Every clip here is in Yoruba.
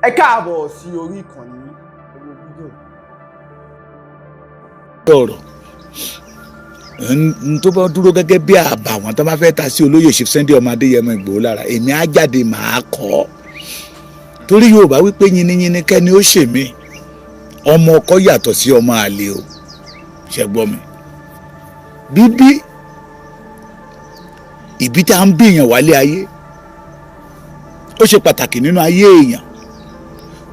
ẹ káàbọ̀ sí orí ìkànnì owó fídíò. ọ̀rọ̀ n tó bá dúró gẹ́gẹ́ bí àbàwọ́n tó bá fẹ́ ta sí olóyè Chief Sunday ọmọ Adéyẹmọ Ìgbòho lára èmi á jáde màá kọ́ torí Yorùbá wípé yiniyini kẹ́ni ó ṣe mí ọmọ ọkọ yàtọ̀ sí ọmọ àlè o ṣe gbọ́ mi bíbí ìbí tá à ń bí èèyàn wálé ayé ó ṣe pàtàkì nínú ayé èèyàn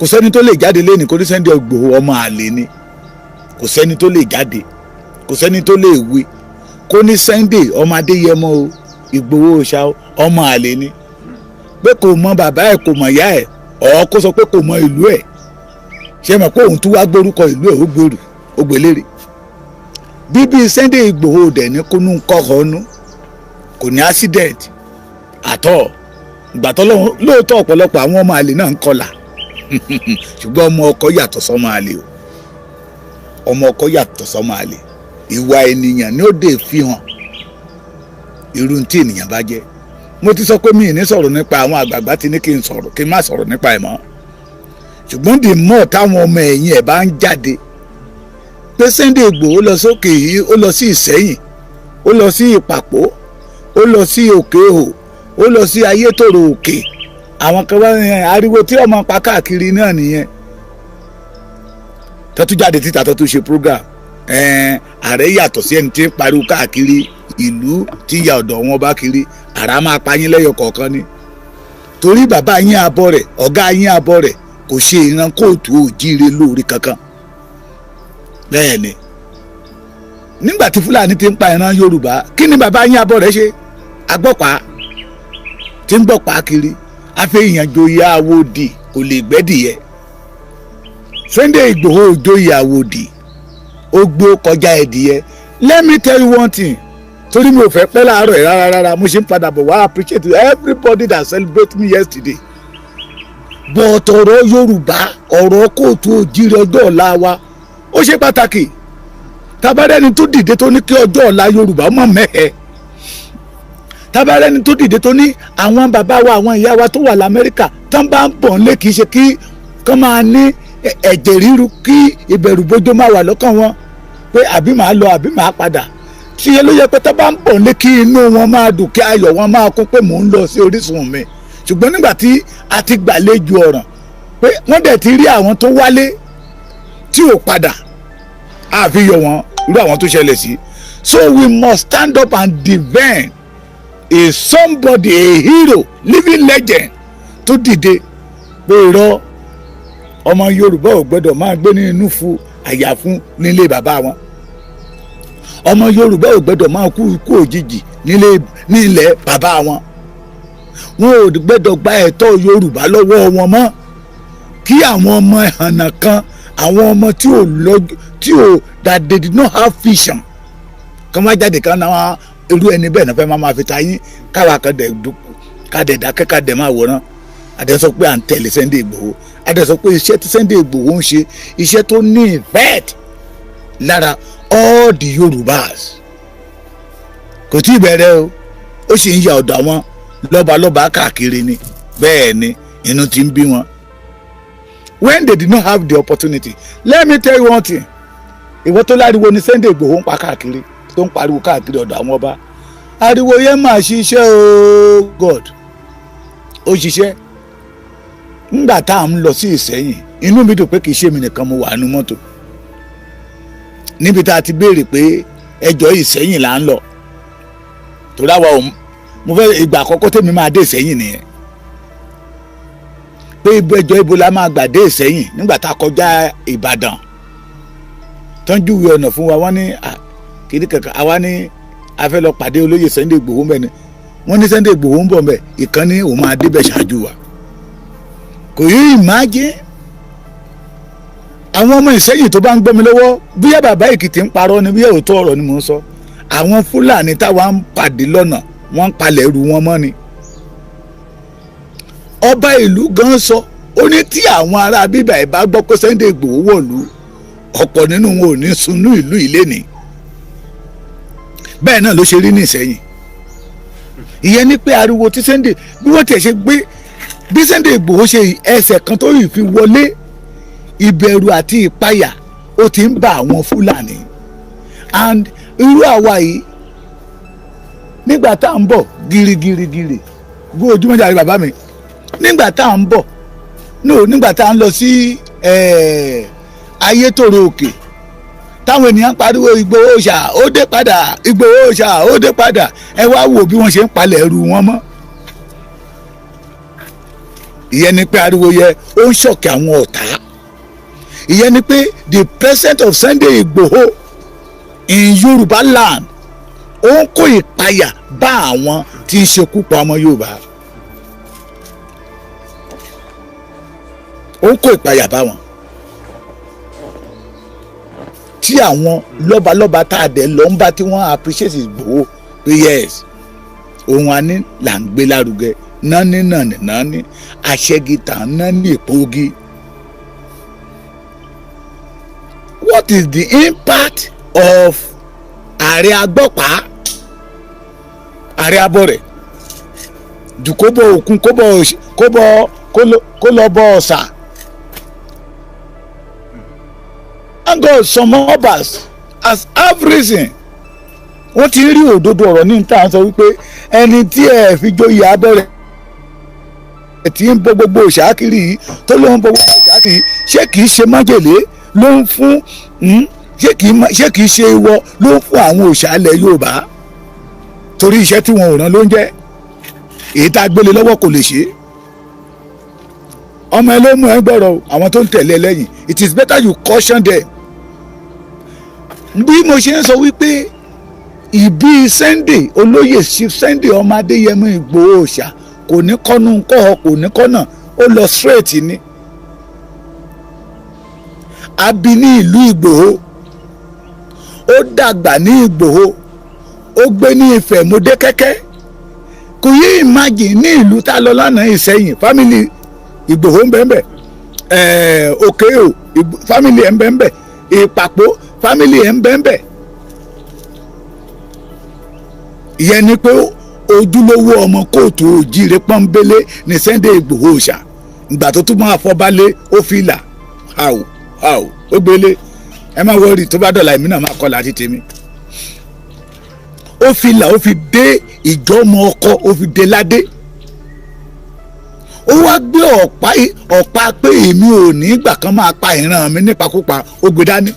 kò sẹ́ni tó lè jáde lẹ́nìí kó ní Sunday Ìgbòho ọmọ àlè ni kò sẹ́ni tó lè jáde kò sẹ́ni tó lè wí kó ní Sunday ọmọ Adéyẹmọ o Ìgbòho ṣá ọmọ àlè ni pé kò mọ bàbá ẹ̀ kò mọ ìyá ẹ̀ ọ̀ kó sọ pé kò mọ ìlú ẹ̀ ṣe mọ̀ pé òun tún wá gbórúkọ ìlú ẹ̀ ó gbèrú ó gbélére bíbí Sunday Ìgbòho dẹ̀ ní kó nú kọ́kọ́ nú kò ní accident àtọ̀ ìgbà tó lóòótọ́ ọ̀pọ̀lọpọ̀ àwọn ọmọ àlè náà ń kọlà ṣùgbọ́n ọmọ ọkọ yàtọ̀ sọ́mọ àlè o ọmọ ọkọ yàtọ̀ sọ́mọ àlè ìwà ènìyàn ni ó dé fi hàn irú tí ènìyàn bá jẹ́ mo ti sọ pé mi ì ní sọ̀rọ̀ nípa àwọn àgbààgbà tí ní kí n má sọ̀rọ̀ nípa ẹ̀ mọ́ ṣùgbọ́n the more táwọn ọmọ ẹ̀yìn ẹ̀ bá ń jáde pé Sunday Ìgbòho lọ sókè yìí ó lọ sí Ìṣẹ́yìn ó lọ sí Ìpàpó ó lọ sí Òkè-Òhò ó lọ sí Ayétòrò Òkè àwọn kan wá ariwo tí ọmọ pa káàkiri náà nìyẹn tọ́tún jáde títa tọ́tún ṣe program ààrẹ yàtọ̀ sí ẹni tí ń pariwo káàkiri ìlú tí ìyá ọ̀dọ̀ wọn bá kiri àrà máa pa yín lẹ́yọ kọ̀ọ̀kan ni torí bàbá yín abọ́ rẹ̀ ọ̀gá yín abọ́ rẹ̀ kò ṣe ìran kóòtù òjíire lórí kankan bẹ́ẹ̀ ni nígbà tí Fúlàní ti ń pa ìran Yorùbá kí ni bàbá yín abọ́ rẹ̀ ṣe agbọ́pá tí ń gbọ́pá kiri afẹ́yìnjọ ìyàwó di kò lè gbẹ́dìyẹ Sunday Ìgbòho òjò ìyàwó di ó gbó kọjá ẹ̀dìyẹ let me tell you one thing torí mi ò fẹ́ pẹ́ láàárọ̀ ẹ̀ rárá mo ṣe ń padà bọ̀ wá appreciate everybody that celebrate me yesterday but ọ̀rọ̀ Yorùbá ọ̀rọ̀ kóòtù òjíire ọjọ́ ọ̀la wa ó ṣe pàtàkì tabarẹ́ni tó dìde tó ní kí ọjọ́ ọ̀la Yorùbá mọ̀ mẹ́hẹ̀ẹ́ tabarẹ́ni tó dìde tó ní àwọn bàbá wa àwọn ìyá wa tó wà l'Amẹ́ríkà tán bá ń bọ̀ nílé kì í ṣe kí kán máa ní ẹ̀jẹ̀ ríru kí ìbẹ̀rù bójó máa wà lọ́kàn wọn pé àbí màá lọ àbí màá padà tí yẹn ló yẹ pé tán bá ń bọ̀ nílé kí inú wọn máa dùn kí ayọ̀ wọn máa kún pé mò ń lọ sí orísun mi ṣùgbọ́n nígbà tí a ti gbàlejò ọ̀ràn pé wọ́n dẹ̀ ti rí àwọn tó wálé tí ò padà àfihàn wọn irú àwọn tó ṣẹlẹ̀ sí so we must stand up and defend a somebody a hero living legend tó dìde pé irọ́ ọmọ Yorùbá ò gbọ́dọ̀ máa gbé ní inú fún àyà fún nílé bàbá wọn ọmọ Yorùbá ò gbọ́dọ̀ máa kú ikú òjijì nílẹ̀ bàbá wọn wọn ò gbọ́dọ̀ gba ẹ̀tọ́ Yorùbá lọ́wọ́ wọn mọ́ kí àwọn ọmọ ẹ̀hànà kan àwọn ọmọ tí ò that they did not have vision kàn wá jáde kan náà irú ẹni bẹ́ẹ̀ náà fẹ́ máa fi ta yín káwa kan dẹ̀ dákẹ́ ká dẹ̀ máa wòran adé sọ pé à ń tẹ̀lé Sunday Ìgbòho adé sọ pé iṣẹ́ tí Sunday Ìgbòho ń ṣe iṣẹ́ tó ní effect lára all the Yorùbás kò tí ì bẹ̀rẹ̀ o ó sì ń ya ọ̀dọ̀ àwọn lọ́balọ́ba káàkiri ni bẹ́ẹ̀ ni inú ti ń bí wọn when they did not have the opportunity let me tell you one thing ìwọ tó láriwo ni Sunday Ìgbòho ń pa káàkiri tó ń pariwo káàkiri ọ̀dọ̀ àwọn ọba ariwo yẹn máa ṣiṣẹ́ o God ó ṣiṣẹ́ ńgbà tá à ń lọ sí Ìṣẹ́yìn inú mi dùn pé kì í ṣe mi nìkan mo wà nínú mọ́tò níbi tá a ti béèrè pé ẹjọ́ Ìṣẹ́yìn là ń lọ tó dáwọ́ òun mo fẹ́ ìgbà àkọ́kọ́ tèmi máa dé Ìṣẹ́yìn nìyẹn pé ẹjọ́ ibo la máa gbà dé Ìṣẹ́yìn nígbà tá a kọjá Ìbàdàn tó ń júwe ọ̀nà fún wa wọ́n ní kìíní kankan àwa ní a fẹ́ lọ pàdé olóyè Sunday Ìgbòho mẹ́ni wọ́n ní Sunday Ìgbòho ń bọ̀ mẹ́ ìkànnì òun máa débẹ̀ ṣáájú wa kò yí ìmájẹ́ àwọn ọmọ Ìṣẹ́yìn tó bá ń gbọ́ mi lọ́wọ́ bóyá bàbá Èkìtì ń parọ́ ni bóyá òótọ́ ọ̀rọ̀ ni mò ń sọ àwọn Fúlàní táwa ń pàdé lọ́nà wọ́n ń palẹ̀ ẹrù wọn mọ́ ni ọba ìlú gan sọ ó ní tí àwọn ará bíbà ẹ̀ bá gbọ́ pé Sunday Ìgbòho wọ̀lú ọ̀pọ̀ nínú wọn ò ní sunú ìlú ilé ni bẹ́ẹ̀ náà ló ṣe rí ní Ìṣẹ́yìn ìyẹn ni pé ariwo tí Sunday bí wọ́n tiẹ̀ ṣe gbé bí Sunday Igboho ṣe ẹsẹ̀ kan tó yìí fi wọlé, ìbẹ̀rù àti ìpayà ó ti ń bá àwọn Fúlàní. And irú àwa yìí nígbà tá à ń bọ̀ girigirigiri gbé ojúmọ́ jàre bàbá mi, nígbà tá à ń bọ̀ nígbà tá à ń lọ sí Ayétòrò Òkè táwọn ènìyàn pariwo Ìgbòho ṣá ó dé padà, Ìgbòho ṣá ó dé padà, ẹ wá wò bí wọ́n ṣe ń palẹ̀ ẹrù wọn mọ́. ìyẹn ni pé ariwo yẹ ó ń ṣọ̀kẹ́ àwọn ọ̀tá. ìyẹn ni pé the presence of Sunday Igboho in Yorùbá land ó ń kó ìpayà bá àwọn tí ń ṣekú pa ọmọ Yorùbá. ó ń kó ìpayà bá wọn. tí àwọn lọ́balọ́ba tá a dẹ̀ lọ ń bá tí wọ́n appreciate Igboho pé yes ohun àní là ń gbé lárugẹ nání àṣẹgìtà nání èpòogi. What is the impact of ààrẹ agbọ́pá ààrẹ abọ́rẹ̀ jù kó bọ òkun kó lọ bọ ọ̀sà. And God, some of us as have reason wọ́n ti rí òdodo ọ̀rọ̀ ní ìta sọ wípé ẹni tí ẹ fi joyè abẹ́rẹ́ tí ń bọ gbogbo òṣàkiri yìí tó ló ń bọ gbogbo òṣàkiri ṣé kìí ṣe májèlé ló ń fún ṣé kìí ṣe ìwọ ló ń fún àwọn òṣàlẹ̀ Yorùbá torí iṣẹ́ tí wọn ò rán ló ń jẹ́ èyí tá a gbélé lọ́wọ́ kò lè ṣe. ọmọ ẹ ló mú ẹ gbọ́rọ̀ àwọn tó ń tẹ̀lé lẹ́yìn, it is better you caution them. bí mo ṣe ń sọ wípé ìbí Sunday olóyè Sunday ọmọ Adéyẹmọ Ìgbòho ṣá kò ní kọ́nu kọ́ kò ní kọ́nà ó lọ straight ni. a bí ní ìlú Ìgbòho, ó dàgbà ní Ìgbòho, ó gbé ní Ifẹ̀ Mọdákẹ́kẹ́. kò yí imagine ní ìlú tá a lọ lánàá Ìṣẹ̀yìn family Ìgbòho ń bẹ́ẹ̀ bẹ́ẹ̀ Òkèò family ẹ̀ ń bẹ́ẹ̀ bẹ́ẹ̀ Ìpàpọ̀ family ẹ̀ ń bẹ́ẹ̀ bẹ́ẹ̀. ìyẹn ni pé ojúlówó ọmọ kóòtù òjíire pọ́nbélé ní Sunday Igboho ṣá ìgbà tó tún máa fọbalé ó fi là ó gbélé ẹ má wọrí tó bá dọ̀là èmi náà máa kọ́ láti tèmi. ó fi là ó fi dé ìjọ́mọ ọkọ ó fi dé ládé. ó wá gbé ọ̀pá pé èmi ò ní ìgbà kan máa pa ìran mi nípakúpa ó gbé dání.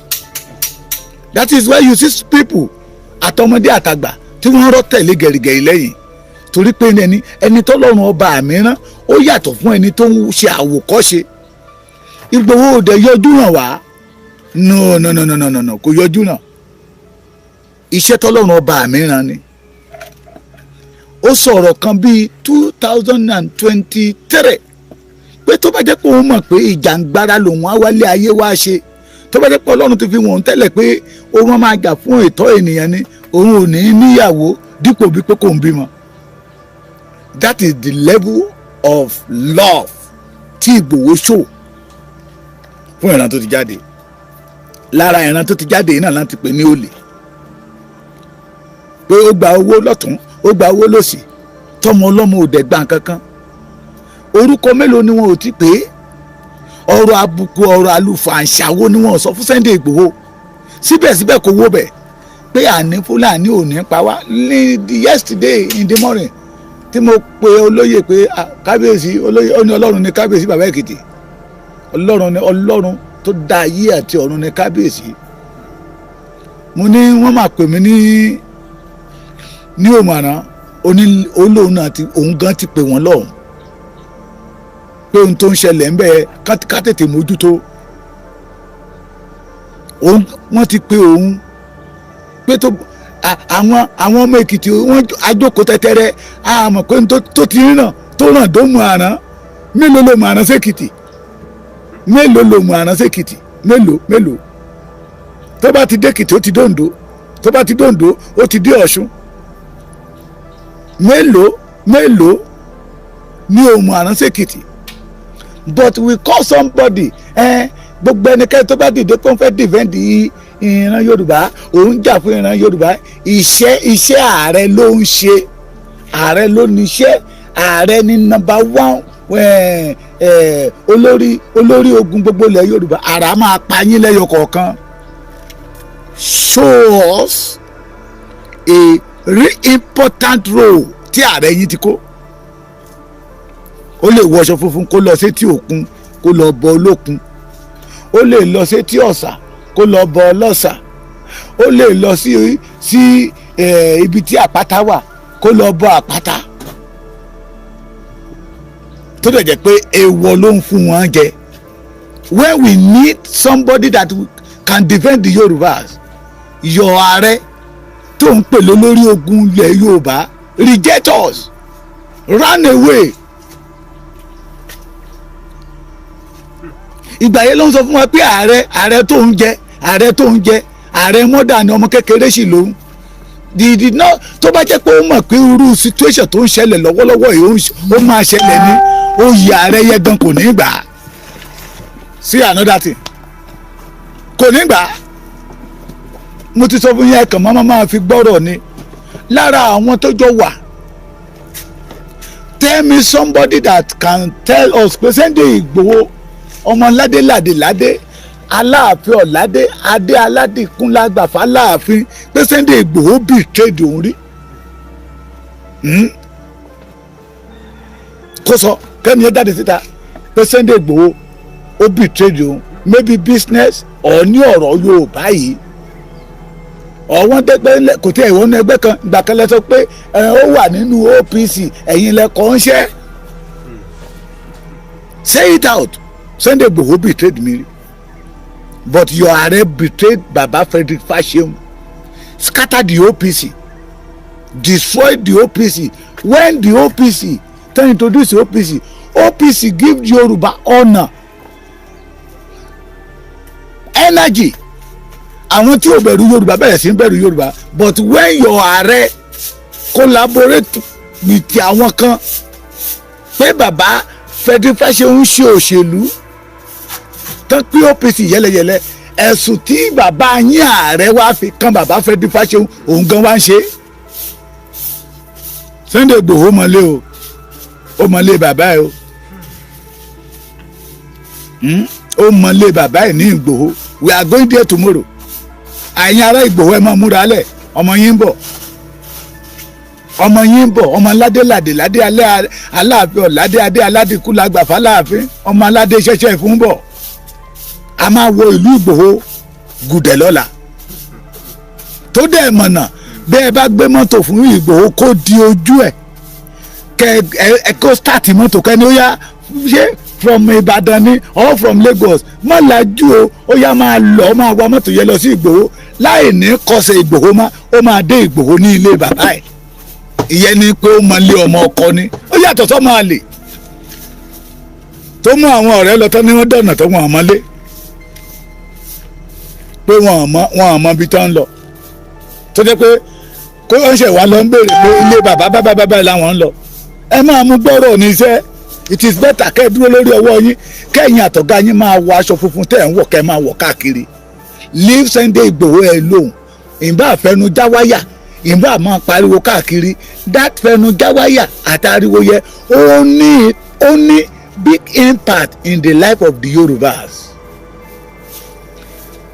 That is why you see people àtọmọdé àtàgbà tí wọ́n rọ́ tẹ̀lé gẹ̀rìgẹ̀rì lẹ́yìn torí pé ẹni tọ́lọ́run ọba mìíràn ó yàtọ̀ fún ẹni tó ń ṣe àwòkọ́ṣe. Ìgbòho òde yọjú hàn wá no kò yọjú náà iṣẹ́ tọ́lọ́run ọba mìíràn ni. ó sọ̀rọ̀ kan bíi 2023 pé tó bá jẹ́ pé òun mọ̀ pé ìjàngbara lòun á wálé ayé wá ṣe, tó bá jẹ́ pé Ọlọ́run ti fi wọ́n tẹ́lẹ̀ pé òun máa jà fún ẹ̀tọ́ ènìyàn ni òun ò ní níyàwó dípò bí pé kò ń bímọ. That is the level of love tí Ìgbòho ṣò fún ìran tó ti jáde. lára ìran tó ti jáde yìí náà láti pè ní olè pé ó gba owó lọ́tún ó gba owó lọ́sì tọmọ ọlọ́mọ ò dẹ̀ gbà kankan. orúkọ mélòó ni wọn ò ti pè é, ọ̀rọ̀ àbùkù ọ̀rọ̀ àlùfàǹṣà wo ni wọn sọ fún Sunday Igboho. síbẹ̀síbẹ̀ kò wó bẹ̀ pé àní Fúlàní ò ní pa wá. ní yesterday in the morning tí mo pe olóyè pé kábíyèsí olóyè ó ní Ọlọ́run ní kábíyèsí bàbá Èkìtì, Ọlọ́run tó dá ayé àti ọ̀run ní kábíyèsí. mo ní wọ́n máa pè mí ní òmàrán olóhùn náà òun gan ti pè wọ́n lọ́hùn pé ohun tó ń ṣẹlẹ̀ ń bẹ ká tètè mójútó. wọ́n ti pe òun pé àwọn ọmọ Èkìtì wọ́n ajókòó tẹ́tẹ́rẹ́ àmọ́ pé tó ti rìnà tó ràn dó mu àrán mélòó ló mu àrán sẹ́kìtì mélòó tó bá ti dẹ́kìtì ó ti dóńdó tó bá ti dóńdó ó ti dé Ọ̀ṣun mélòó ní òun àrán sẹ́kìtì. But we call somebody gbogbo ẹnikẹ́ni tó bá dìde pé wọ́n fẹ́ dìfẹ́ǹdì ìran Yorùbá òun jà fún ìran Yorùbá. iṣẹ́ ààrẹ ló ń ṣe, ààrẹ ló ní iṣẹ́, ààrẹ ní number 1 olórí ogun gbogbo ilẹ̀ Yorùbá àrà máa pa yín lẹ́yọ kọ̀ọ̀kan. Show us a really important role tí ààrẹ yín ti kó. Ó lè wọṣọ funfun kó lọ sétí òkun kó lọ bọ olókun, ó lè lọ sétí ọ̀sà kó lọ bọ ọlọ́sà, ó lè lọ sí ibi tí àpáta wà kó lọ bọ àpáta, tó dẹ̀ jẹ́ pé èèwọ̀ ló ń fún wọn jẹ. When we need somebody that can defend the Yorubas, your ààrẹ tó ń pè lórí ogun ilẹ̀ Yorùbá reject us, run away. Ìgbà yẹn ló ń sọ fún wa pé ààrẹ tó ń jẹ ààrẹ mọ́dà ni ọmọ kékeré sì lòun. Did not tó bá jẹ́ pé ó mọ̀ pé irú situation tó ń ṣẹlẹ̀ lọ́wọ́lọ́wọ́ yìí ó máa ṣẹlẹ̀ ní oyè ààrẹ yẹn gan kò ní gbà á. See another thing, kò ní gbà á. Mo ti sọ fún yẹn kàn máa fi gbọ́rọ̀ ni. Lára àwọn tó jọ wà, tell me somebody that can tell us pé Sunday Igboho ọmọ ládé Aláàfin Ọ̀ládé adé aládìkún lágbàfà Aláàfin pé Sunday Igboho betrayed òun rí. Kó sọ kẹ́mi yẹn jáde síta pé Sunday Igboho ó betrayed òun, maybe business or ní ọ̀rọ̀ Yorùbá yìí. Ọ̀wọ́n dẹ́gbẹ́ kò tí ẹ̀ wọ́n ní ẹgbẹ́ kan ìgbà kan lẹ sọ pé ó wà nínú OPC ẹ̀yin lẹ́kọ̀ọ́ ń ṣẹ́. Say it out. Sunday Igboho betrayed me, but your ààrẹ betrayed Baba Frederick Fasheum, scattered the OPC, destroyed the OPC. When the OPC turn introduce the OPC give Yoruba honor, energy. Àwọn tí ò bẹ̀rù Yorùbá bẹ̀rẹ̀ sí bẹ̀rù Yorùbá, but when your ààrẹ collaborate with àwọn kan pé Baba Frederick Fasheum ń ṣe òṣèlú tán pé OPC yẹlẹyẹlẹ, ẹ̀sùn tí bàbá yín ààrẹ wá fi kan Baba Frederick Fasheum òun gan wá ń ṣe. Sunday Igboho mọ̀lé o, ó mọ̀lé bàbá ẹ̀ o, ó mọ̀lé bàbá ẹ̀ ní Igboho. We are going there tomorrow. Àyìn ará Igboho ẹ máa múra lẹ̀, ọmọ yín ń bọ̀, ọmọ ládé Aláàfin Ọ̀ládé adé aládìkú lágbàfà Aláàfin, ọmọ aládé ṣẹ̀ṣẹ̀ fún bọ̀. A máa wo ìlú Igboho gùdẹ̀ lọ́la. Tó dẹ̀ mọ̀nà bẹ́ẹ̀ bá gbé mọ́tò fún Igboho kó di ojú ẹ̀ kó start mọ́tò kẹ́ni ó yá ṣe from Ìbàdàn ni or from Lagos má lajú o, ó yá máa lọ máa wa mọ́tò yẹn lọ sí Igboho láì ní kọsẹ̀ Igboho ó máa dé Igboho ní ilé bàbá ẹ̀. Ìyẹn ni pé ó máa lé ọmọ ọkọ ni, ó yàtọ̀ tó máa lè tó mú àwọn ọ̀rẹ́ lọ tán ní wọ́n dọ̀nà tó wọn àmọ́ lé pé wọn àmọ́ ibi tó ń lọ, tó jẹ́ pé kó ń ṣe wá lọ ń béèrè pé ilé bàbá làwọn ń lọ. Ẹ máa mú gbọ́rọ̀ ní iṣẹ́. It is better kẹ́ ẹ dúró lórí ọwọ́ yín, kẹ́yìn àtọ̀gá yín máa wọ aṣọ funfun tẹ́ ẹ̀ ń wọ̀ kẹ́ ẹ máa wọ̀ káàkiri. Leave Sunday Igboho alone. Ìbá àfẹnu já wáyà, ìbá máa pariwo káàkiri. That fẹnu já wáyà àtàriwo yẹ ó ní big impact in the life of the Yorubas.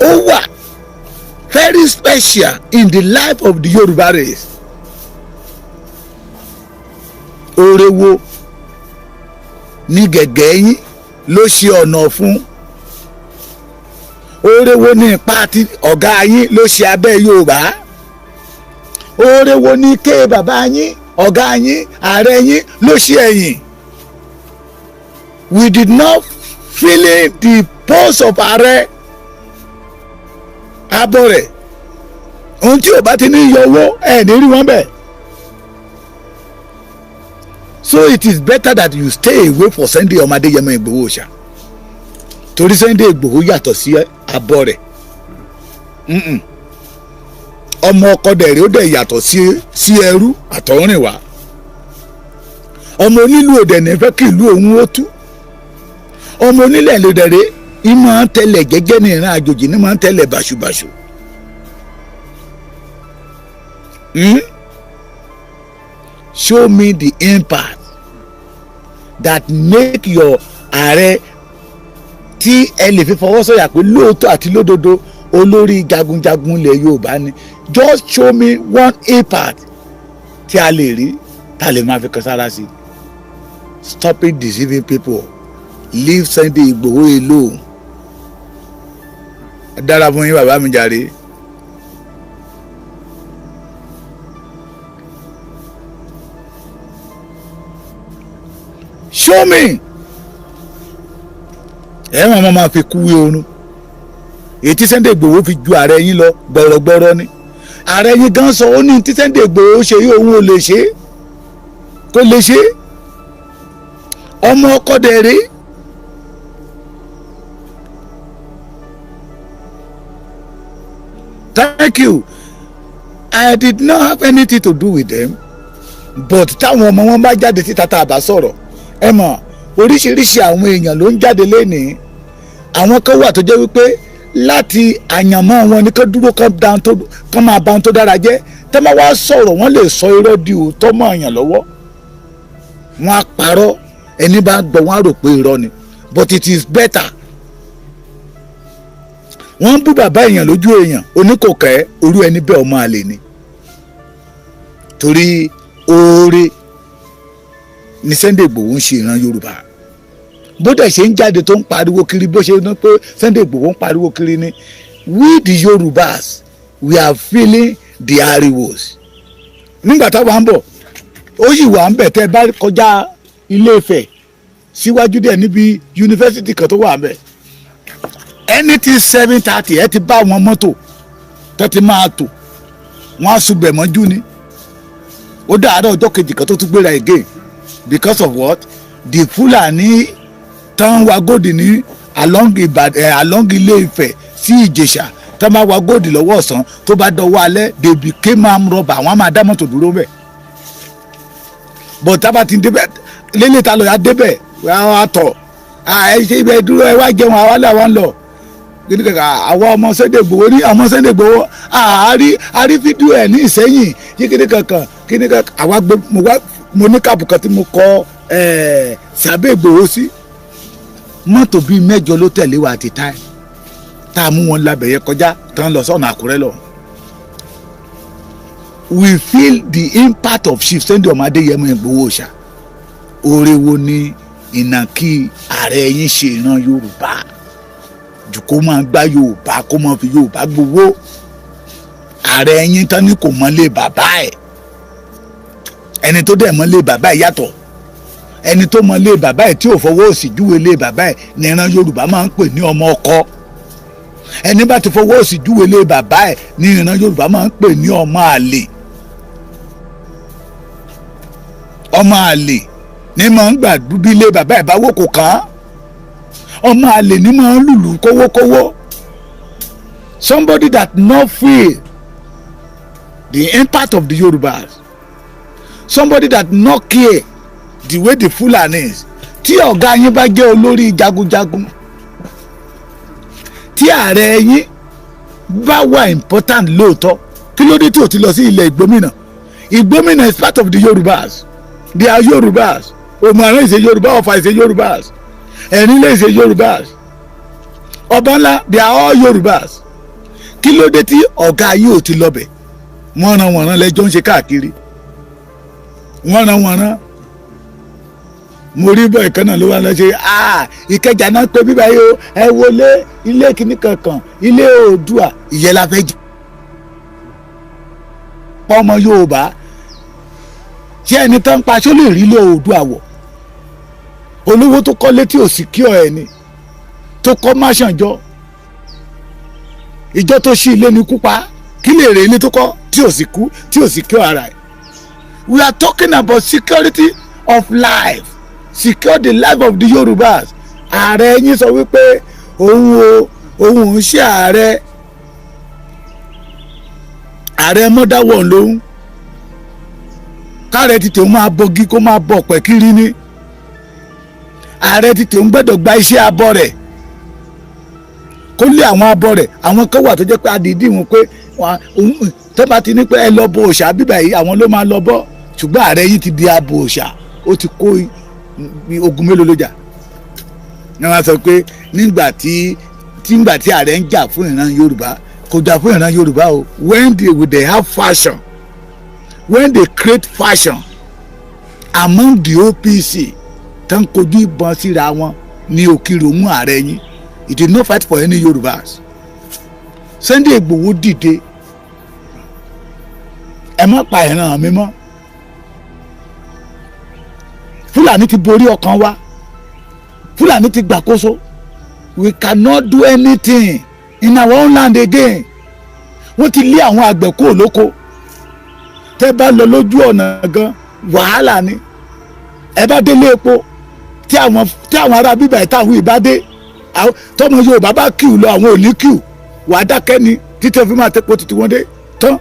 Ó wà very special in the life of the Yoruba race. Orewo ní gẹ̀gẹ́ yín ló ṣe ọ̀nà fún. Orewo ní ipa tí ọ̀gá yín ló ṣe abẹ́ Yorùbá. Orewo ní ké bàbá yín ọ̀gá yín ààrẹ yín ló ṣe ẹ̀yìn. We did not fill in the post of ààrẹ abọ́ rẹ̀. Ohun tí ò bá ti ní yọ owó ẹ̀ ní rí wọn bẹ́ẹ̀. So it is better that you stay away for Sunday ọmọ Adéyẹmọ Ìgbòho ṣá, torí Sunday Ìgbòho yàtọ̀ sí abọ́ rẹ̀. Ọmọ ọkọ dẹ̀rẹ̀ ó dẹ̀ yàtọ̀ sí ẹrú àtọ̀rìnwá. Ọmọ onílù òdẹ̀ ní fẹ́ kí ìlú òun ó tú. Ọmọ onílẹ̀ ló dẹ̀rẹ̀ ìmọ̀ ń tẹ̀lẹ̀ gẹ́gẹ́ ní ìran àjòjì ní máa ń tẹ̀lẹ̀ bàṣubàṣu. Show me the impact that make your ààrẹ tí ẹ lè fi fọwọ́ sọ̀yà pé lóòótọ́ àti lódodo olórí jagunjagun ilẹ̀ Yorùbá ni. Just show me one impact tí a lè rí tá a lè máa fi kan sára sí. Stop it deceiving people. Leave Sunday Igboho alone. Ẹ dára fún yín bàbá mi jàre. Show me. Ẹ máa fi kú oorun. Èyí tí Sunday Igboho fi ju ààrẹ yín lọ gbọ̀rọ̀gbọ̀rọ̀ ni. Ààrẹ yín gan sọ ó ní tí Sunday Igboho ṣe yìí òun ò lè ṣe kó lè ṣe. Ọmọ ọkọ dẹ̀ rí. Thank you. I did not have anything to do with them. But táwọn ọmọ wọn bá jáde síta tá a bá sọ̀rọ̀ ẹ mọ̀ oríṣiríṣi àwọn èèyàn ló ń jáde lénìí. Àwọn kan wà tó jẹ́ wípé láti àyànmọ́ wọn ni kán dúró kán máa ba ohun tó dára jẹ́. Tẹ́ máa wá sọ̀rọ̀ wọ́n lè sọ irọ́ di òótọ́ mọ́ àyàn lọ́wọ́. Wọ́n á parọ́ ẹni bá gbọ́ wọ́n á rò pé irọ́ ni. But it is better. Wọ́n ń bú bàbá èèyàn lójú èèyàn oníkòkẹ́ orú ẹni bẹ́ẹ̀ ọmọ àlè ni. Torí oore ni Sunday Igboho ń ṣe ìran Yorùbá. Bó dẹ̀ ṣe ń jáde tó ń pariwo kiri bó ṣe ní pé Sunday Igboho ń pariwo kiri ni. We the Yorùbás we are feeling the ariwos. Nígbà táwa ń bọ̀ ó yìí wà ń bẹ̀ tẹ́ bá kọjá Ilé Ifẹ̀ síwájú díẹ̀ níbi yunifásitì kan tó wà ń bẹ̀. Anything 7:30 ẹ ti bá àwọn mọ́tò tó ti máa tò wọ́n á subẹ̀ mọ́jú ni. Ó dáadọ́ ọjọ́ kejì kan tó tún gbéra again because of what? The Fulani tán wa góòdì ní along Ilé Ifẹ̀ sí Ìjẹ̀ṣà tán bá wa góòdì lọ́wọ́ ọ̀sán tó bá dọwọ́ alẹ́ they became armed robber wọ́n á máa dá mọ́tò dúró bẹ̀. But tábà ti débẹ̀ lélẹ̀ ta lọ ya débẹ̀ wọ́n á tọ̀ ẹ ṣe ibẹ̀ dúró ẹ wá jẹun àwa làwọn lọ. Àwọn ọmọ Sunday Igboho ní ọmọ Sunday Igboho àárí fídíò ẹ̀ ní Ìsẹ́yìn yí kíní kankan àwa gbé mo ní káàpù kan tí mo kọ Sunday Igboho sí. Mọ́tò bíi 8 ló tẹ̀lé wa àti tá a mú wọn labẹ̀ yẹn kọjá tán lọ sọ́nà Àkúrẹ́ lọ. We feel the impact of Chief Sunday ọmọ Adéyẹmọ Igboho ṣá. Oore wo ni ìnàkí ààrẹ yín ṣe ìran Yorùbá jù kó máa gbá Yorùbá kó máa fi Yorùbá gbowó. Ààrẹ yín tán ní kò mọ́lé bàbá ẹ̀. Ẹni tó dẹ̀ mọ́lé bàbá ẹ̀ yàtọ̀. Ẹni tó mọ́lé bàbá ẹ̀ tí ò fọwọ́ òsì júwe lé bàbá ẹ̀ ní ìran Yorùbá máa ń pè ní ọmọ ọkọ. Ẹni bá ti fọwọ́ òsì júwe lé bàbá ẹ̀ ní ìran Yorùbá máa ń pè ní ọmọ àlè. Ọmọ àlè ní máa ń gbà dúdú ilé bàbá ẹ̀ báwo kò kàn án. Ọmọ àlè ní máa ń lùlù kówókówó. Somebody that not feel the impact of the Yorubas. Somebody that not care the way the Fulanis. Tí ọ̀gá yín bá jẹ́ olórí jagunjagun. Tí ààrẹ yín bá wà important lóòótọ́. Kí ló dé tí ò ti lọ sí ilẹ̀ Ìgbómìnà? Ìgbómìnà is part of the Yorubas. They are Yorubas. Òmùaran is a Yoruba, Ọ̀fà is a Yorubas. Ẹ̀rínlẹ̀ is a Yorubas. Ọbànlá they are all Yorubas. Kí ló dé tí ọ̀gá yín ò ti lọ́bẹ̀? Wọ́nran lẹ́jọ́ ń ṣe káàkiri. Wọ́nran. Mo rí bọ́ ìkan náà ló wá lọ ṣe Ìkẹjà náà pé bíbá yìí o ẹ wọlé ilé kìíní kankan ilé Oòduà ìyẹn la fẹ́ jẹ. Ọmọ Yorùbá ṣé ẹni tán pa ṣó lè rí ilé Oòduà wọ̀? Olówó tó kọ́lé tí ò sì kí ọ ẹ ni tó kọ́ máṣànjọ́ ìjọ tó ṣí ilé ní kúpa kí lè rè ilé tó kọ́ tí ò sì kú tí ò sì kí ọ ara ẹ̀. We are talking about security of life. Secure the life of the Yorubas. Ààrẹ yín sọ wípé òun ń ṣe ààrẹ mọ́dáwọ̀ lóhun. Káàrẹ ti tòun máa bọgi kó máa bọ̀ pẹ̀ kiri ni. Ààrẹ ti tòun gbọ́dọ̀ gba iṣẹ́ abọ́ rẹ̀. Kó lé àwọn abọ́ rẹ̀ àwọn kan wà tó jẹ́ pé adìdí wọn pé tó bá ti ní pé ẹ lọ bọ òòṣà bíbà yìí àwọn ló máa lọ bọ́. Ṣùgbọ́n ààrẹ yìí ti di abo òòṣà ó ti kó ogun mélòó ló jà ní wọ́n sọ pé nígbà tí ààrẹ ń jà fún ìran Yorùbá kò jà fún ìran Yorùbá o when they have fashion when they create fashion among the OPC tán kojú ìbọn síra wọn ní Òkìrò mú ààrẹ yín it did not fight for any Yorùbás. Sunday Igboho dìde ẹ má pa ìran mi mọ́ Fúlàní ti borí ọkàn wa Fúlàní ti gbàkóso we cannot do anything in our own land again wọ́n ti lé àwọn àgbẹ̀ kúrò lóko tẹ́ bá lọ lójú ọ̀nà gan wàhálà ni ẹ bá délé epo tí àwọn ará bíbá ẹ̀ táwọn ìbá dé tọmọ Yorùbá bá kíù lọ àwọn ò ní kíù wà á dákẹ́ ni títẹ̀ fi máa tẹ́pọ̀ títí wọ́n dé tán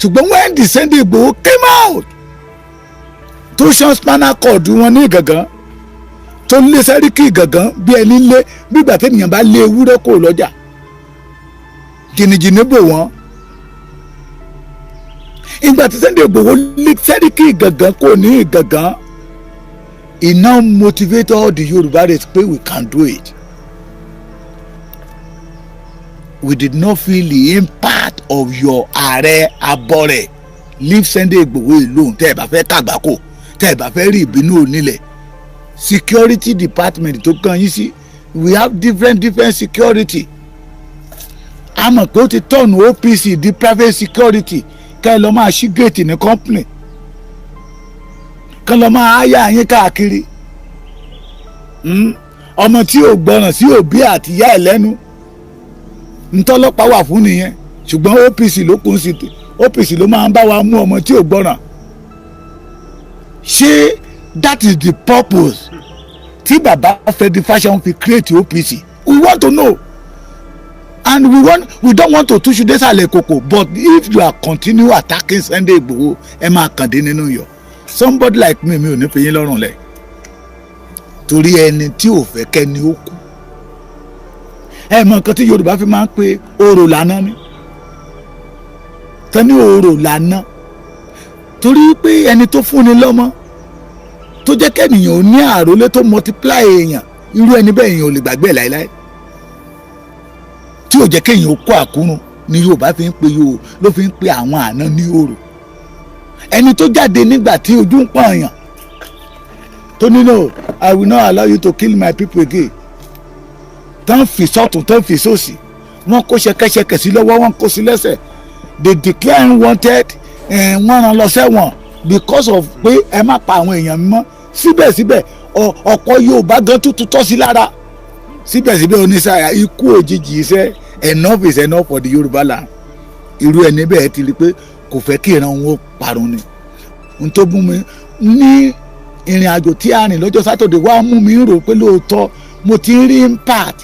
ṣùgbọ́n when the Sunday Igboho came out tó ṣan spinal cord wọn ní Ìgàngán tó lé Sẹ́ríkì Ìgàngán bí ẹni lé bígbà tẹ́nìyàn bá lé ewúrẹ́ kò lọ́jà jìnnìjìnnì bò wọ́n ìgbà tí Sunday Igboho lé Sẹ́ríkì Ìgàngán kò ní Ìgàngán he now motivate all the Yorùbá race pé we can do it. We did not feel the impact of your ààrẹ abọ́rẹ̀ leave Sunday Igboho alone tẹ́ ẹ bá fẹ́ kàgbákò tẹ́ ẹ bá fẹ́ rí ìbínú onílẹ̀ security department tó kàn yín sí we have different security a mọ̀ pé ó ti tọ̀nù OPC di private security ká ẹ lọ máa ṣí gate ní company ká lọ máa háyà yín káàkiri ọmọ tí ò gbọràn sí òbí àtìyá ẹ̀ lẹ́nu ntọ́lọ́pàá wà fún nìyẹn ṣùgbọ́n OPC ló kún sí OPC ló máa ń bá wa mú ọmọ tí ò gbọ́ràn ṣé that is the purpose tí bàbá Fẹ́dí Fáṣọ̀hún fi create OPC we want to know and we don't want to túṣu désàlẹ̀ kòkò but if you are continue attacking Sunday Igboho ẹ máa kàn dé nínú yọ somebody like me mi ò ní fi yín lọ́rùn lẹ̀ torí ẹni tí ò fẹ́ kẹ́ni ó kú ẹ mọ nǹkan tí Yorùbá fi máa ń pe orò lànà ni tani orò lànà torí pé ẹni tó fúnni lọ́mọ tó jẹ́ kẹ́nìyàn ò ní àrólé tó multiply èèyàn irú ẹni bẹ́ẹ̀ èèyàn ò lè gbàgbé láéláé tí ò jẹ́ kéèyàn ó kó àkúrun ni Yorùbá fi ń pe ló fi ń pe àwọn àná ní orò ẹni tó jáde nígbà tí ojú ń pọ̀n èèyàn tó ní no I will not allow you to kill my people again tán fi sọ́tún tán fi sósì wọ́n kó ṣẹkẹ́ṣẹkẹ̀ sí lọ́wọ́ wọ́n kó sí lẹ́sẹ̀ they declare wanted wọ́n rán lọ sẹ́wọ̀n because of pé ẹ má pa àwọn èèyàn mọ́ síbẹ̀síbẹ̀ ọ̀pọ̀ Yorùbá gan tuntun tọ́ sí lára síbẹ̀síbẹ̀ oníṣàyà ikú òjijì iṣẹ́ enough is enough for the Yorùbá land irú ẹni bẹ́ẹ̀ ti rí pé kò fẹ́ kí ìran wọn parun ni n tó mú mi ní ìrìn àjò tí a rìn lọ́jọ́ sátọ̀dẹ̀ wá mú mi rò pé lóòótọ́ mo ti rí impact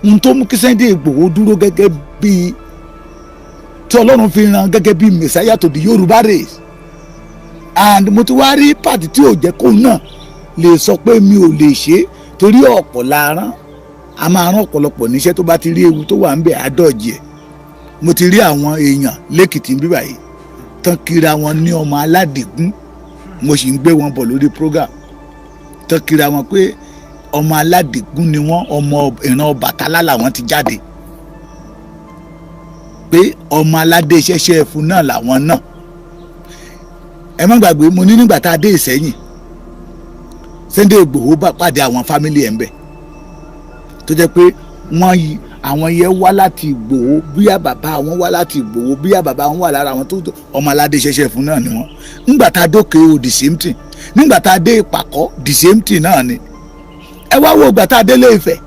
n tó mú kí Sunday Igboho dúró gẹ́gẹ́ bí tí Ọlọ́run fi rán gẹ́gẹ́ bí messiah to the Yorùbá race and mo ti wá rí impact tí ò jẹ́ kó náà lè sọ pé mi ò lè ṣe torí ọ̀pọ̀ la rán a máa rán ọ̀pọ̀lọpọ̀ níṣẹ́ tó bá ti rí ewu tó wà ń bẹ̀ àdọ́jì ẹ̀ mo ti rí àwọn èèyàn lẹ́kìtì bíbà yìí tán kíra wọn ní ọmọ aládìgún mo sì ń gbé wọn bọ̀ lórí program tán kíra wọn pé ọmọ aládìgún ni wọ́n ọmọ ìran Ọbàtálá làwọn ti jáde pé ọmọ aládé ṣẹṣẹ fún náà làwọn náà ẹ má gbàgbé mo ní nígbà tá a dé Ìṣẹ́yìn Sunday Igboho bá pàdé àwọn fámìlì ẹ̀ ń bẹ̀ tó jẹ́ pé àwọn yẹn wá láti Ìgbòho bíyà bàbá àwọn wá láti Ìgbòho bíyà bàbá àwọn wà lára àwọn tó ọmọ aládé ṣẹṣẹ fún náà ni wọ́n nígbà tá a dókè o the same thing nígbà tá a dé Ìpàkọ́ the same thing náà ni ẹ wá wo ìgbà tá a délé Ifẹ̀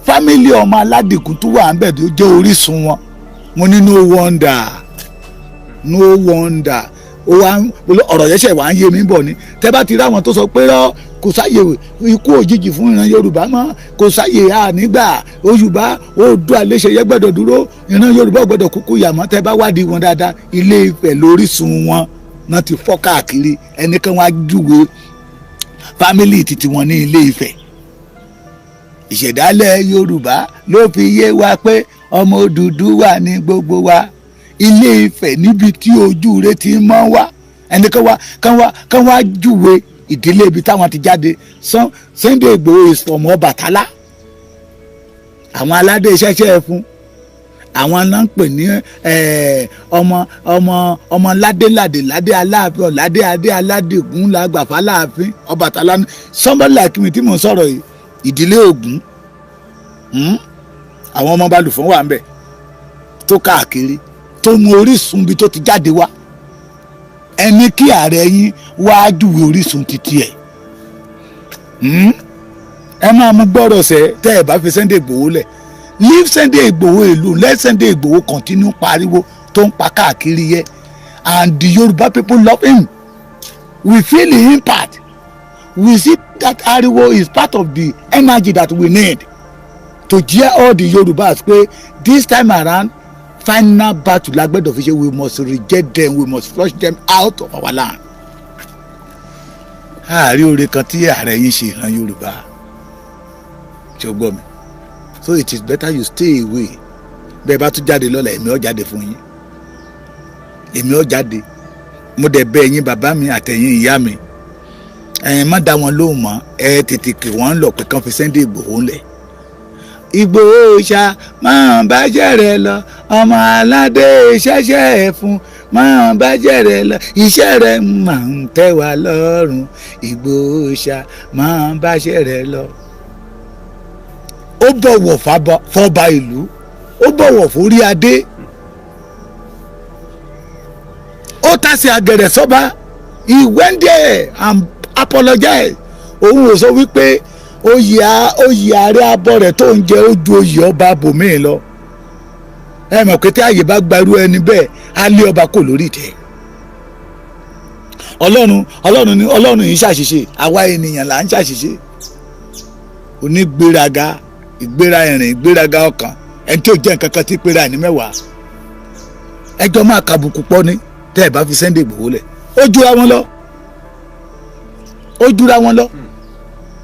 fámìlì ọmọ aládìgún tó wà ń bẹ̀ tó jẹ́ orísun wọn mo ní no wonder ọ̀rọ̀ yẹn ṣẹ̀ wá ń yé mi bọ̀ ni tẹ́ bá ti rí àwọn tó sọ pé kò sáyè ikú òjijì fún ìran Yorùbá mọ́ kò sáyè ànígbà Yorùbá Oòduà léṣe yẹ gbọ́dọ̀ dúró ìran Yorùbá gbọ́dọ̀ kúkú yàmọ́ tẹ́ bá wádìí wọn dáadáa Ilé Ifẹ̀ lórísun wọn náà ti fọ́ káàkiri ẹnìkan wá júwe fámìlì títí wọn ní Ilé Ifẹ̀ ìṣẹ̀dálẹ̀ Yorùbá ló fi yé wa pé ọmọ Odùduwà ní gbogbo wa Ilé Ifẹ̀ níbi tí ojú rẹ ti mọ́ wá ẹni kan wá júwe ìdílé ibi táwọn ti jáde. Sunday Igboho is from Ọbàtálá. àwọn aládé ṣẹ̀ṣẹ̀ fún àwọn náà ń pè ní ọmọ ládé aláàfin ládé aládé Ògún làgbàfà láàfin Ọbàtálá ní somebody like me tí mò ń sọ̀rọ̀ yìí ìdílé Ògún. àwọn ọmọ balùfọ́n wà ń bẹ̀ tó káàkiri tó mú orísun bí tó ti jáde wá. ẹni kí ààrẹ yín wá júwe orísun títí ẹ̀. ẹ máa mú gbọ́rọ̀ sẹ́ tẹ́ ẹ bá fi Sunday Igboho lẹ̀. Leave Sunday Igboho alone. Let Sunday Igboho continue pariwo tó ń pa káàkiri yẹ. And the Yoruba people love him. We feel the impact. We see that ariwo is part of the energy that we need to cheer all the Yorubas pé this time around final battle lágbẹ́dọ̀ fi ṣe we must reject them, we must flush them out of our land. ààrí oore kan tí ààrẹ yín ṣe ìran Yorùbá ṣe gbọ́ mi. So it is better you stay away. bẹ́ẹ̀ bá tún jáde lọ́la èmi ò jáde fún yín. èmi ò jáde. mo dẹ̀ bẹ̀ yín bàbá mi àtẹ̀yìn ìyá mi. má dá wọn lóhùn mọ́ ẹ tètè kí wọ́n lọ pé kán fi Sunday Igboho lẹ̀. Igboho ṣá máa bá jẹ̀rẹ̀ lọ ọmọ aládé ṣẹ̀ṣẹ̀ fún máa bá jẹ̀rẹ̀ lọ iṣẹ́ rẹ̀ máa ń tẹ́ wa lọ́rùn Igboho ṣá máa bá jẹ̀rẹ̀ lọ. ó bọ̀wọ̀ fọba ìlú ó bọ̀wọ̀ forí adé ó tàsé àgẹ̀rẹ̀ sọ́ba he went there and apologized. òun ò sọ wípé oyè ààrẹ abọ́ rẹ̀ tó ń jẹ ó ju oyè ọba bòmíì lọ. ẹ mọ̀ pé tí ààyè bá gbarú ẹni bẹ́ẹ̀ á lé ọba kò lórí ìtẹ́. ọlọ́run yìí ṣàṣìṣe àwa ènìyàn là ń ṣàṣìṣe. onígbéraga ìgbéra ìrìn ìgbéraga ọkàn ẹni tí ò jẹ́ nǹkan kan tí pera ní mẹ́wàá. ẹjọ́ máa kàbùkù pọ̀ ní tẹ́ ẹ bá fi Sunday Igboho lẹ̀ ó jura wọn lọ.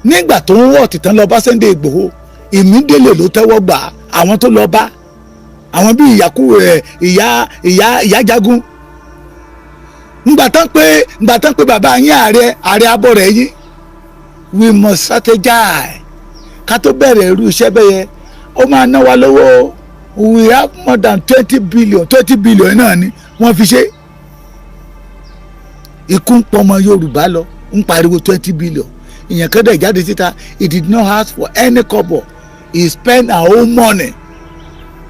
nígbà tó ń wọ̀ tìtàn lọ bá Sunday Igboho ìmídélé ló tẹ́wọ́ gbà àwọn tó lọ bá àwọn bíi ìyá jagun. ngbà tán pé bàbá yín ààrẹ abọ́ rẹ̀ yín we must strategize ká tó bẹ̀rẹ̀ irú iṣẹ́ bẹ́yẹ ó máa ná wa lówó we have more than 20 billion náà ni wọ́n fi ṣe. ikú ń pọ̀ ọmọ Yorùbá lọ ń pariwo 20 billion. ìyẹn kẹ́dẹ̀ jáde síta he did not ask for any kobo. He spent our own money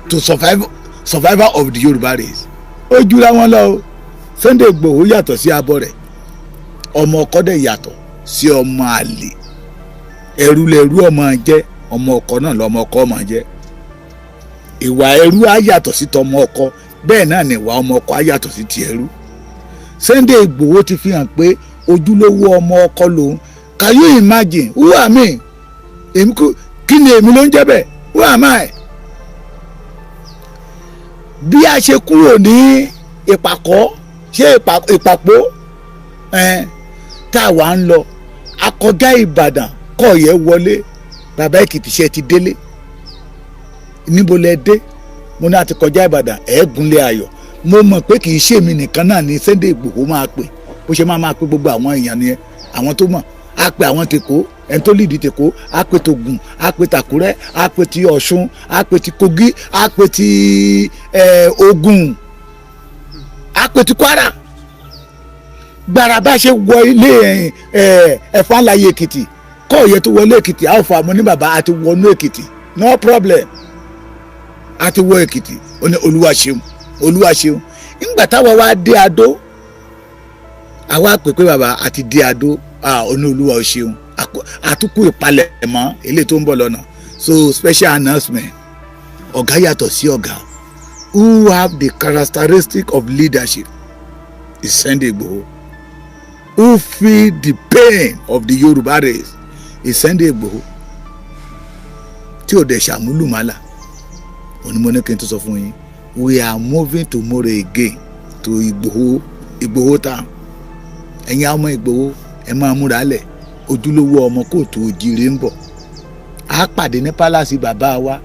to survival of the Yoruba race. ó jura wọn lọ o. Sunday Igboho yàtọ̀ sí abọ́ rẹ̀ ọmọ ọkọ dẹ̀ yàtọ̀ sí ọmọ àlè ẹrú lẹrú ọmọ jẹ́ ọmọ ọkọ náà lọmọ ọkọ ọmọ jẹ́. ìwà ẹrú á yàtọ̀ sí tọmọ ọkọ bẹ́ẹ̀ náà ni ìwà ọmọ ọkọ á yàtọ̀ sí ti ẹrú. Sunday Igboho ti fi hàn pé ojúlówó ọmọ ọkọ lòun. Can you imagine who am I? Kí ni èmi ló ń jẹ́ bẹ́ẹ̀? Who am I? bí a ṣe kúrò ní ìpàkọ́ ṣé ìpàpọ̀ tá a wà ń lọ akọjá Ìbàdàn kọ̀ọ̀yẹ́ wọlé bàbá Èkìtì ṣe ti délé níbo lẹ dé mo ní àti kọjá Ìbàdàn ẹ̀ẹ́gúnlé ayọ̀ mo mọ̀ pé kì í ṣe èmi nìkan náà ní Sunday Igboho máa pè bó ṣe máa pè gbogbo àwọn èèyàn nìyẹn àwọn tó mọ̀ á pè àwọn tèkó ẹni tó lìdí tèkó á pè tògùn á pè tàkúrẹ́ á pè ti Ọ̀ṣun á pè ti Kogi á pè ti Ògùn á pè ti Kwara gbàrà bá ṣe wọ ilé ẹ̀fọ́ àlàyé Èkìtì kọ́ọ̀yẹ tó wọlé Èkìtì á fọ àmọ́ ní bàbá àti wọnú Èkìtì no problem àti wọ Èkìtì ó ní Olúwa ṣeun nígbà táwa wá dé Adó àwa pè pé bàbá àti dé Adó ó ní Olúwa ṣeun àtúkù ìpalẹ̀mọ́ eléyìí tó ń bọ̀ lọ́nà so special announcement ọ̀gá yàtọ̀ sí ọ̀gá who have the characteristic of leadership is Sunday Igboho who feel the pain of the Yoruba race is Sunday Igboho tí ò dẹ̀ ṣàmúlùmálà onímọ̀ọ́nì kí n tó sọ fún yín we are moving tomorrow again to Igboho town ẹ̀yin ọmọ Igboho ẹ máa múra lẹ̀ ojúlówó ọmọ kóòtù òjìrè ń bọ̀ á pàdé ní pálásì bàbá wa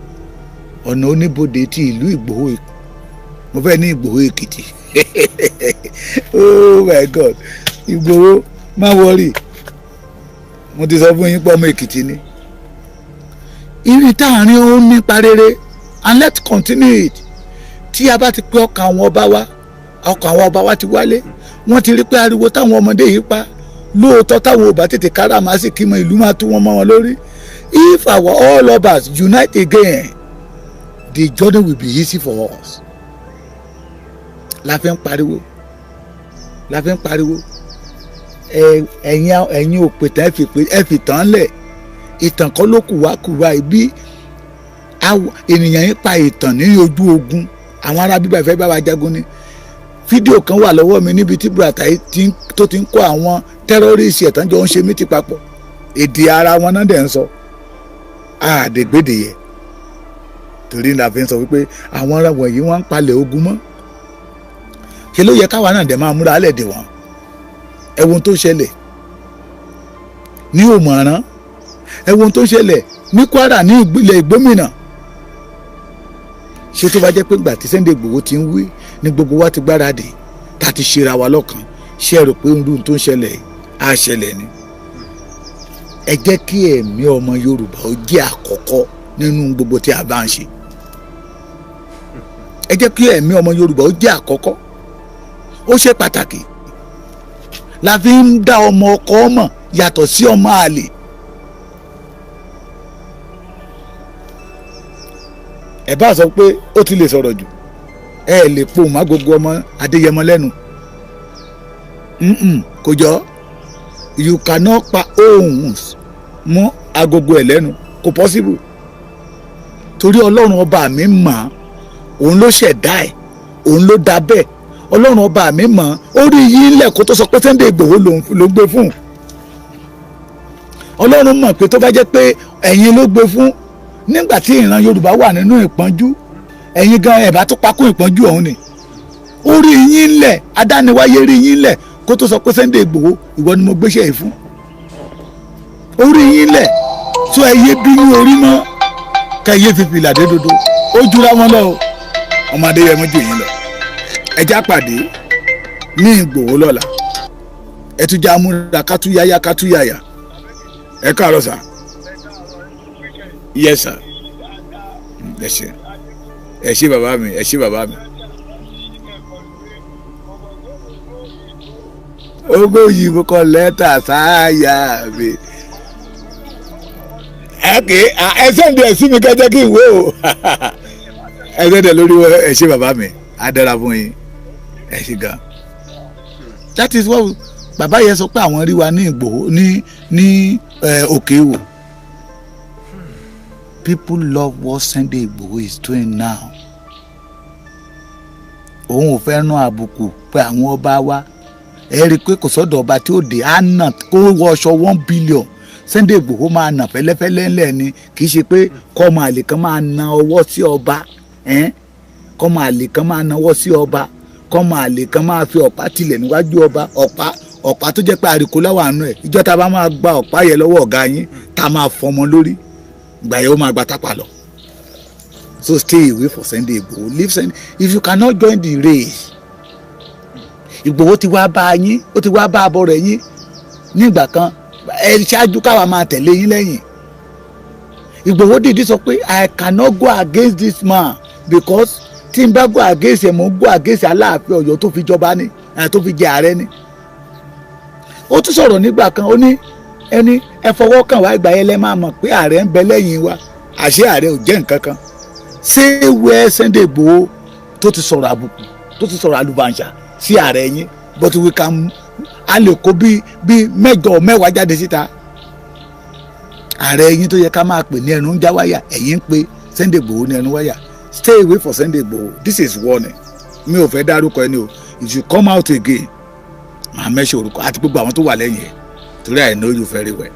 ọ̀nà oníbodè ti ìlú Ìgbòho mo fẹ́ ní Ìgbòho Èkìtì Oh my God, Ìgbòho má wọrí, mo ti sọ fún yín pé ọmọ Èkìtì ni. Irin táàrin ó nípa rere, and let's continue it. Tí a bá ti pé ọkàn àwọn ọba wa ti wálé, wọ́n ti rí pé ariwo táwọn ọmọdé yìí pa lóòótọ́ táwọn ò bá tètè káràmásìkí mọ́ ìlú máa tú wọn mọ́ wọn lórí. If our all of us unite again, the journey will be easy for us. La fi ń pariwo ẹ̀yin òpètàn ẹ fi tán lẹ̀, ìtàn kọ́ ló kù wá ibi ènìyàn yín pa ìtàn ní ojú ogun, àwọn ará bíbá ìfẹ́ bá wa jagun ni. Fídíò kan wà lọ́wọ́ mi níbi tí brata tó ti ń kó àwọn tẹ́rọ́rìsì ẹ̀tàn jọ ń ṣe mítì papọ̀, èdè ara wọn náà dẹ̀ ń sọ àdègbèdè yẹ, torí la fi ń sọ wípé àwọn ará wọ̀nyí wọ́n ń palẹ̀ ogun mọ́. Ṣé ló yẹ káwa náà dẹ̀ máa múra alẹ́ dè wọ́n? Ẹ̀wọ̀n tó ṣẹlẹ̀ ní Òmùaran, ẹ̀wọ̀n tó ṣẹlẹ̀ ní Kwara ní ìpínlẹ̀ Ìgbómìnà. Ṣé tó bá jẹ́ pé ìgbà tí Sunday Igboho ti ń wí ní gbogbo wa ti gbáradì tá a ti ṣera wa lọ́kàn, ṣé ẹ rò pé ohun tó ń ṣẹlẹ̀ á ṣẹlẹ̀ ni? Ẹ jẹ́ kí ẹ̀mí ọmọ Yorùbá ó jẹ́ àkọ́kọ́ nínú gbogbo tí a bá ń ṣe. Ẹ jẹ́ kí ẹ̀mí ọmọ Yorùbá ó jẹ́ àkọ́kọ́, ó ṣe pàtàkì. La fi ń dá ọmọ ọkọ mọ̀ yàtọ̀ sí ọmọ àlè. Ẹ bá sọ pé ó ti lè sọ̀rọ̀ jù, ẹ lè pohùn má gbogbo ọmọ Adéyẹmọ lẹ́nu. Kò jọ, you cannot pa ohùn mọ́ agogo ẹ̀ lẹ́nu, kò possible. Torí Ọlọ́run ọba mi mọ̀, òun ló ṣẹ̀dá ẹ̀, òun ló dá bẹ́ẹ̀. Ọlọ́run ọba mi mọ̀, ó rí yín lẹ̀ kó tó sọ pé Sunday Igboho ló gbé fún. Ọlọ́run mọ̀ pé tó bá jẹ́ pé ẹ̀yin ló gbé fún, nígbà tí ìran Yorùbá wà nínú ìpọ́njú, ẹ̀yin gan ẹ̀ bá tó pakún ìpọ́njú ọ̀hún ni. Ó rí yín lẹ̀, adániwáyé rí yín lẹ̀ kó tó sọ pé Sunday Igboho ìwọ ni mo gbéṣẹ́ yìí fún. Ó rí yín lẹ̀, tó ẹ yé bínú orí mọ́, ká ẹ yé fífi ìlàdé dodo, ó jura wọn lọ o, ọmọ Adéyẹmọ jù yín lọ. Ẹ já pàdé ní Ìgbòho lọ́la, ẹ tún já múra kátúyáyá. Ẹ káàárọ̀ sà. Yes sir. Ẹ ṣé bàbá mi, ẹ ṣé bàbá mi. Ogójì mo kọ lẹ́tà sáyà mi. Ẹ sẹ́ndì ẹ̀ sí mi kẹ́jẹ́ kí n wò ó. Ẹ sẹ́ndì ẹ̀ lórí ẹ ṣé bàbá mi, á dára fún yín. Ẹ ṣé gan. That is what bàbá yẹn sọ pé àwọn rí wa ní Ìgbòho ní òkè wò. People love what Sunday Igboho is doing now. Òun ò fẹ́ rán àbùkù pé àwọn ọba wa, ẹ rí i pé kò sọ́dọ̀ ọba tí ó dé àná kó wọṣọ 1 billion. Sunday Igboho máa nà fẹ́lẹ́fẹ́lẹ́ ńlẹ̀ ni, kì í ṣe pé kọ́mọ àlè kan máa na ọwọ́ sí ọba, kọ́mọ àlè kan máa na ọwọ́ sí ọba, kọ́mọ àlè kan máa fi ọ̀pá tilẹ̀ níwájú ọba, ọ̀pá tó jẹ́ pé àríkò láwọn àánú ẹ̀, ìjọ́ ta bá máa gba ọ̀pá yẹn lọ́wọ́ ọ̀gá yín, tá máa fọmọ lórí, gbà yẹn ó máa gba tápà lọ. So stay away for Sunday Igboho. Leave Sunday. If you cannot join the race, Igboho ti wá bá yín, ó ti wá bá abọ́ rẹ̀ yín nígbà kan, ẹ ṣáájú káwa máa tẹ̀lé yín lẹ́yìn. Igboho dìde sọ pé I cannot go against this man because tí n bá go against ẹ̀ mo go against Aláàfin Ọ̀yọ́ tó fi jọba ni, tó fi jẹ ààrẹ ni. Ó tún sọ̀rọ̀ nígbà kan, ó ní ẹni ẹ fọwọ́ kàn wá, ìgbà yẹn lẹ́ máa mọ̀ pé ààrẹ ń bẹ lẹ́yìn wa, àṣé ààrẹ ò jẹ́ nǹkan kan. Ṣé wẹ́ Sunday Igboho tó ti sọ̀rọ̀ àbùkù, tó ti sọ̀rọ̀ àlùbànṣà sí ààrẹ yín, but we can a lè kó bí 8-10 jáde síta. Ààrẹ yín tó yẹ ká máa pè ní ẹnu ń já wáyà, ẹ̀yin ń pe Sunday Igboho ní ẹnu wáyà. Stay away for Sunday Igboho. This is warning. Mi ò fẹ́ dárúkọ ẹni o. If you come out again, màá mẹ́sẹ̀ orúkọ àti gbogbo àwọn tó wà lẹ́yìn ẹ̀. Torí I know you very well.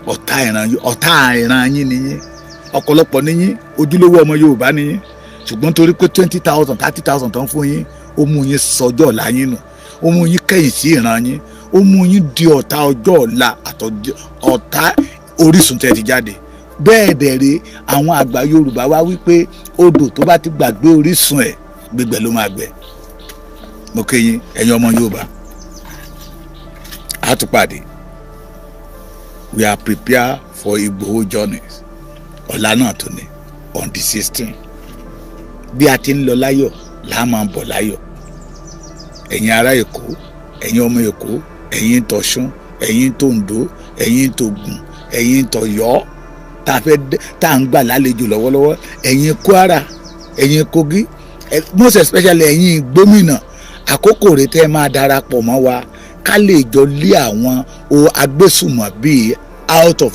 Ọ̀tá ìran yín ni yín. Ọ̀pọ̀lọpọ̀ ni yín, ojúlówó ọmọ Yorùbá ni yín. Ṣùgbọ́n torí pé 20,000 30,000 tán fún yín, ó mú yín sọjọ́ ọ̀la yín nù. Ó mú yín kẹ́yìn sí ìran yín. Ó mú yín di ọ̀tá ọjọ́ ọ̀la ọ̀tá orísun tẹ́ ti jáde. Bẹ́ẹ̀ dẹ̀ rí àwọn àgbà Yorùbá wá wípé odò tó bá ti gbàgbé orísun ẹ̀, gbígbẹ ló máa gbẹ. mo kí yín ẹ̀yin ọmọ Yorùbá a tún pàdé. We are prepared for Igboho journeys ọ̀la náà tó ní on the 16th bí a ti ń lọ láyọ̀ là á máa bọ̀ láyọ̀. ẹ̀yin ará Èkó, ẹ̀yin ọmọ Èkó, ẹ̀yin tọ̀ṣun, ẹ̀yin tòǹdó, ẹ̀yin tògùn, ẹ̀yin tọ̀yọ́ tá à ń gbà lálejò lọ́wọ́lọ́wọ́, ẹ̀yin Kwara, ẹ̀yin Kogi, most especially ẹ̀yin gómìnà, àkókò rẹ̀ tẹ́ máa darapọ̀ mọ́ wa ká lè jọ lé àwọn agbésùmọ̀bí out of